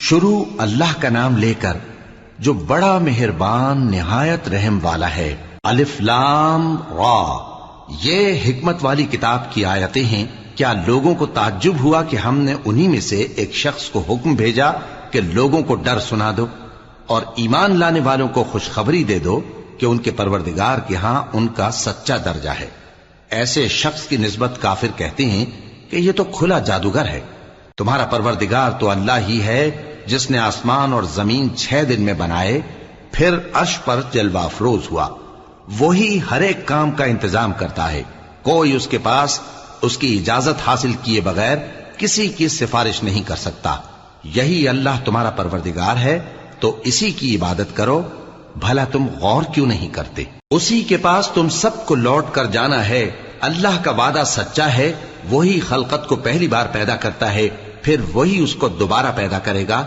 شروع اللہ کا نام لے کر جو بڑا مہربان نہایت رحم والا ہے۔ الف لام را، یہ حکمت والی کتاب کی آیتیں ہیں۔ کیا لوگوں کو تعجب ہوا کہ ہم نے انہی میں سے ایک شخص کو حکم بھیجا کہ لوگوں کو ڈر سنا دو اور ایمان لانے والوں کو خوشخبری دے دو کہ ان کے پروردگار کے ہاں ان کا سچا درجہ ہے۔ ایسے شخص کی نسبت کافر کہتے ہیں کہ یہ تو کھلا جادوگر ہے۔ تمہارا پروردگار تو اللہ ہی ہے جس نے آسمان اور زمین 6 دن میں بنائے، پھر عرش پر جلوہ افروز ہوا۔ وہی ہر ایک کام کا انتظام کرتا ہے، کوئی اس کے پاس اس کی اجازت حاصل کیے بغیر کسی کی سفارش نہیں کر سکتا۔ یہی اللہ تمہارا پروردگار ہے، تو اسی کی عبادت کرو۔ بھلا تم غور کیوں نہیں کرتے؟ اسی کے پاس تم سب کو لوٹ کر جانا ہے۔ اللہ کا وعدہ سچا ہے، وہی خلقت کو پہلی بار پیدا کرتا ہے، پھر وہی اس کو دوبارہ پیدا کرے گا۔